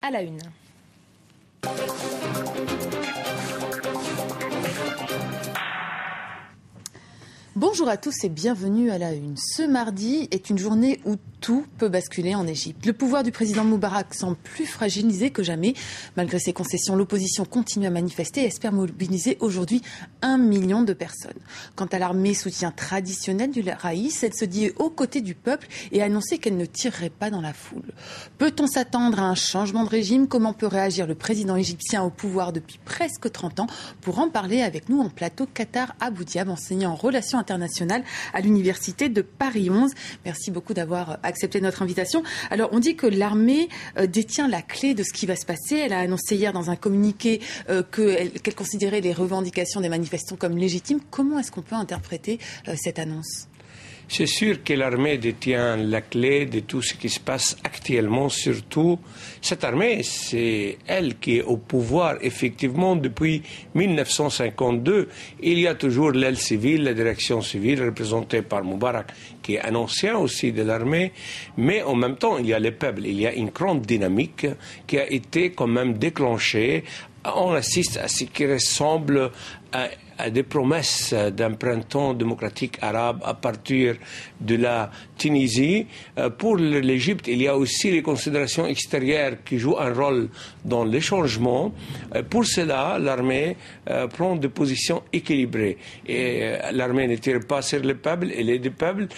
à la une. Bonjour à tous et bienvenue à la une. Ce mardi est une journée où tout peut basculer en Égypte. Le pouvoir du président Moubarak semble plus fragilisé que jamais. Malgré ses concessions, l'opposition continue à manifester et espère mobiliser aujourd'hui 1 million de personnes. Quant à l'armée, soutien traditionnel du Raïs, elle se dit aux côtés du peuple et a annoncé qu'elle ne tirerait pas dans la foule. Peut-on s'attendre à un changement de régime? Comment peut réagir le président égyptien au pouvoir depuis presque 30 ans? Pour en parler avec nous en plateau, Qatar Aboudiab, enseignant en relations internationales à l'université de Paris 11. Merci beaucoup d'avoir accepté notre invitation. Alors, on dit que l'armée détient la clé de ce qui va se passer. Elle a annoncé hier dans un communiqué qu'elle considérait les revendications des manifestants comme légitimes. Comment est-ce qu'on peut interpréter cette annonce ? C'est sûr que l'armée détient la clé de tout ce qui se passe actuellement, surtout cette armée, c'est elle qui est au pouvoir effectivement depuis 1952. Il y a toujours l'aile civile, la direction civile représentée par Moubarak, qui est un ancien aussi de l'armée, mais en même temps il y a le peuple, il y a une grande dynamique qui a été quand même déclenchée. On assiste à ce qui ressemble à des promesses d'un printemps démocratique arabe à partir de la Tunisie. Pour l'Égypte, il y a aussi les considérations extérieures qui jouent un rôle dans les changements. Pour cela, l'armée prend des positions équilibrées. Et l'armée ne tire pas sur le peuple, elle est du peuple.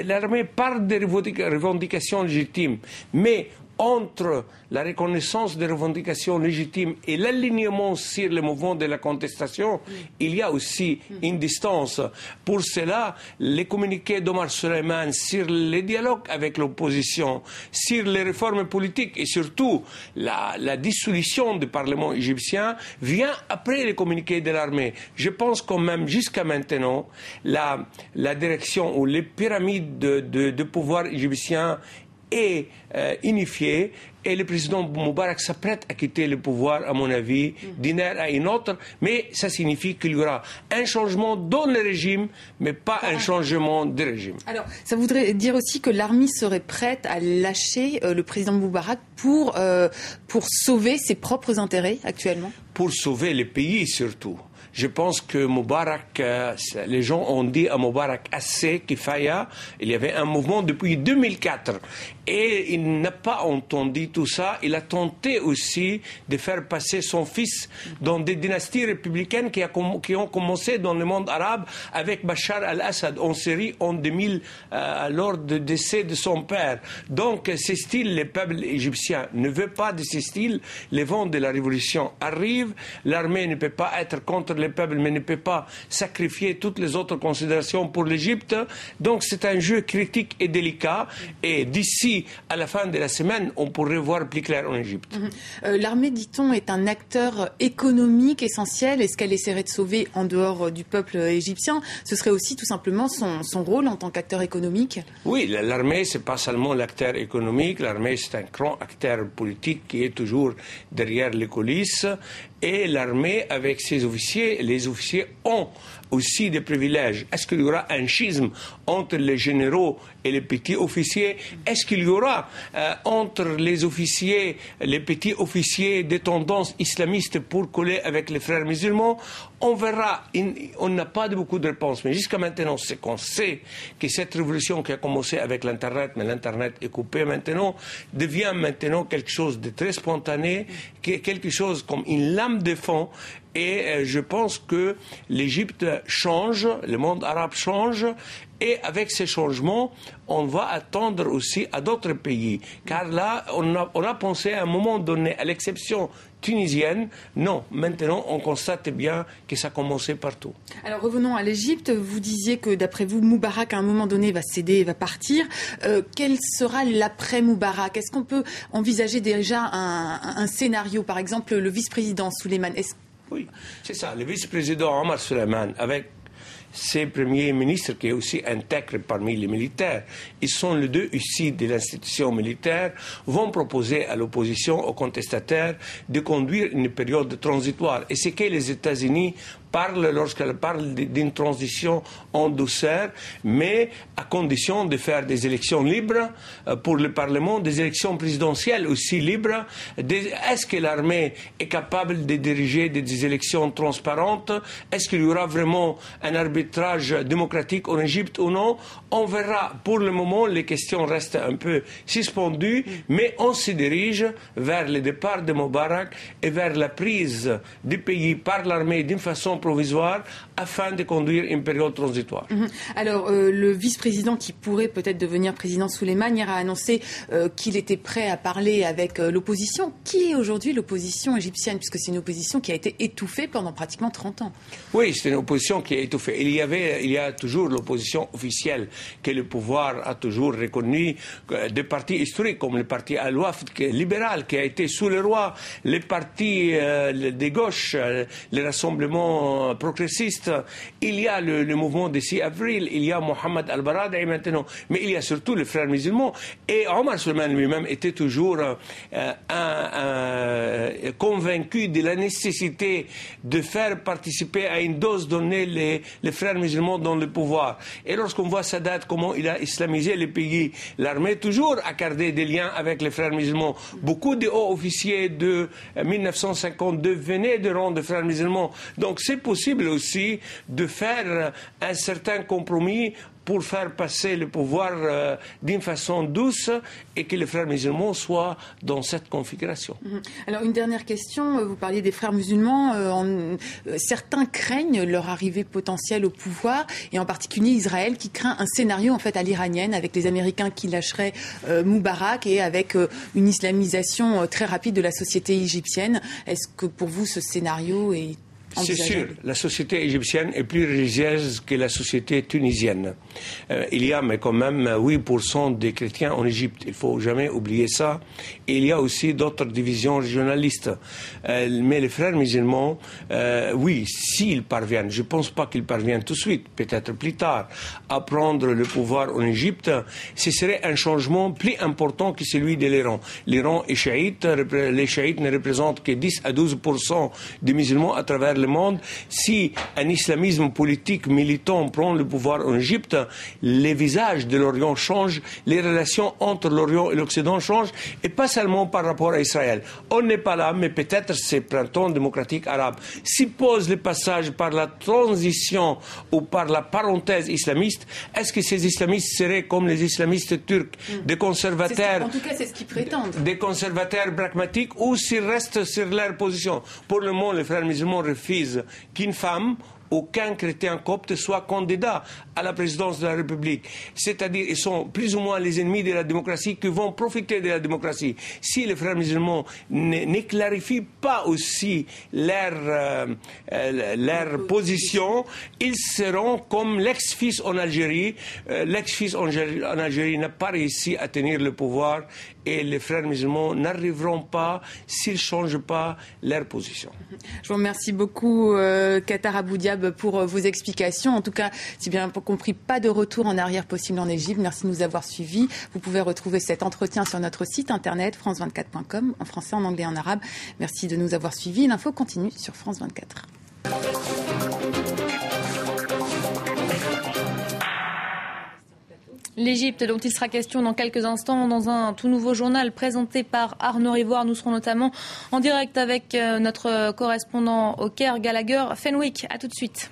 L'armée part des revendications légitimes, mais entre la reconnaissance des revendications légitimes et l'alignement sur le mouvement de la contestation, il y a aussi une distance. Pour cela, les communiqués d'Omar Suleiman sur les dialogues avec l'opposition, sur les réformes politiques et surtout la dissolution du Parlement égyptien vient après les communiqués de l'armée. Je pense quand même jusqu'à maintenant, la direction ou les pyramides de pouvoir égyptien est unifié et le président Moubarak s'apprête à quitter le pouvoir, à mon avis, d'une ère à une autre, mais ça signifie qu'il y aura un changement dans le régime, mais pas un changement de régime. Alors, ça voudrait dire aussi que l'armée serait prête à lâcher le président Moubarak pour sauver ses propres intérêts actuellement? Pour sauver le pays surtout. Je pense que Moubarak, les gens ont dit à Moubarak assez kifaya. Il y avait un mouvement depuis 2004 et il n'a pas entendu tout ça. Il a tenté aussi de faire passer son fils dans des dynasties républicaines qui ont commencé dans le monde arabe avec Bachar al-Assad en Syrie en 2000 lors du décès de son père. Donc ce style, le peuple égyptien ne veut pas de ce style. Les vents de la révolution arrivent. L'armée ne peut pas être contre le peuple, mais ne peut pas sacrifier toutes les autres considérations pour l'Égypte. Donc c'est un jeu critique et délicat. Et d'ici à la fin de la semaine, on pourrait voir plus clair en Égypte. L'armée, dit-on, est un acteur économique essentiel. Est-ce qu'elle essaierait de sauver en dehors du peuple égyptien? Ce serait aussi tout simplement son rôle en tant qu'acteur économique? Oui, l'armée, c'est pas seulement l'acteur économique. L'armée, c'est un grand acteur politique qui est toujours derrière les coulisses. Et l'armée, avec ses officiers, les officiers ont aussi des privilèges. Est-ce qu'il y aura un schisme entre les généraux et les petits officiers? Est-ce qu'il y aura entre les officiers, les petits officiers des tendances islamistes pour coller avec les frères musulmans? On verra. On n'a pas beaucoup de réponses. Mais jusqu'à maintenant, c'est qu'on sait que cette révolution qui a commencé avec l'Internet, mais l'Internet est coupé maintenant, devient maintenant quelque chose de très spontané, quelque chose comme une lame de fond. Et je pense que l'Égypte change, le monde arabe change, et avec ces changements, on va attendre aussi à d'autres pays. Car là, on a pensé à un moment donné, à l'exception tunisienne, non, maintenant on constate bien que ça a commencé partout. Alors revenons à l'Égypte, vous disiez que d'après vous, Moubarak à un moment donné va céder, va partir. Quel sera l'après-Moubarak? Est-ce qu'on peut envisager déjà un scénario, par exemple le vice-président Souleymane? Oui, c'est ça. Le vice-président Omar Suleiman, avec ses premiers ministres, qui est aussi intègre parmi les militaires, ils sont les deux ici de l'institution militaire, vont proposer à l'opposition, aux contestataires, de conduire une période transitoire. Et ce que les États-Unis parle lorsqu'elle parle d'une transition en douceur, mais à condition de faire des élections libres pour le Parlement, des élections présidentielles aussi libres. Est-ce que l'armée est capable de diriger des élections transparentes? Est-ce qu'il y aura vraiment un arbitrage démocratique en Égypte ou non? On verra. Pour le moment, les questions restent un peu suspendues, mais on se dirige vers le départ de Moubarak et vers la prise du pays par l'armée d'une façon provisoire afin de conduire une période transitoire. Alors, le vice-président qui pourrait peut-être devenir président Souleymane hier a annoncé qu'il était prêt à parler avec l'opposition. Qui est aujourd'hui l'opposition égyptienne? Puisque c'est une opposition qui a été étouffée pendant pratiquement 30 ans. Oui, c'est une opposition qui est étouffée. Il y a toujours l'opposition officielle que le pouvoir a toujours reconnue, des partis historiques comme le parti Al-Wafd libéral qui a été sous le roi, les partis de gauche, les rassemblements progressistes. Il y a le mouvement de 6 avril, il y a Mohamed Al-Baradei maintenant, mais il y a surtout les frères musulmans. Et Omar Souleymane lui-même était toujours convaincu de la nécessité de faire participer à une dose donnée les frères musulmans dans le pouvoir. Et lorsqu'on voit Sadat, comment il a islamisé le pays, l'armée toujours a gardé des liens avec les frères musulmans. Beaucoup de hauts officiers de 1952 venaient de rang de frères musulmans. Donc c'est possible aussi de faire un certain compromis pour faire passer le pouvoir d'une façon douce et que les frères musulmans soient dans cette configuration. Alors une dernière question, vous parliez des frères musulmans, certains craignent leur arrivée potentielle au pouvoir et en particulier Israël qui craint un scénario en fait à l'iranienne avec les Américains qui lâcheraient Moubarak et avec une islamisation très rapide de la société égyptienne. Est-ce que pour vous ce scénario est C'est sûr, la société égyptienne est plus religieuse que la société tunisienne. Il y a mais quand même 8% des chrétiens en Égypte. Il ne faut jamais oublier ça. Et il y a aussi d'autres divisions régionalistes. Mais les frères musulmans, oui, s'ils parviennent, je ne pense pas qu'ils parviennent tout de suite, peut-être plus tard, à prendre le pouvoir en Égypte, ce serait un changement plus important que celui de l'Iran. L'Iran est chiite, les chiites ne représentent que 10 à 12% des musulmans à travers le monde. Si un islamisme politique militant prend le pouvoir en Égypte, les visages de l'Orient changent, les relations entre l'Orient et l'Occident changent, et pas seulement par rapport à Israël. On n'est pas là, mais peut-être c'est printemps démocratique arabe. Suppose le passage par la transition ou par la parenthèse islamiste, est-ce que ces islamistes seraient comme les islamistes turcs, des conservateurs, en tout cas, c'est ce qu'ils prétendent, des conservateurs pragmatiques, ou s'ils restent sur leur position? Pour le moment, les frères musulmans refusent qu'une femme ou qu'un chrétien copte soit candidat à la présidence de la République. C'est-à-dire ils sont plus ou moins les ennemis de la démocratie qui vont profiter de la démocratie. Si les frères musulmans ne clarifient pas aussi leur position, ils seront comme l'ex-fils en Algérie. L'ex-fils en Algérie n'a pas réussi à tenir le pouvoir et les frères musulmans n'arriveront pas s'ils ne changent pas leur position. Je vous remercie beaucoup, Qatar Abou-Diab, pour vos explications. En tout cas, si bien compris, pas de retour en arrière possible en Égypte. Merci de nous avoir suivis. Vous pouvez retrouver cet entretien sur notre site internet france24.com, en français, en anglais et en arabe. Merci de nous avoir suivis. L'info continue sur France 24. L'Égypte, dont il sera question dans quelques instants dans un tout nouveau journal présenté par Arnaud Rivoire. Nous serons notamment en direct avec notre correspondant au Caire, Gallagher Fenwick. À tout de suite.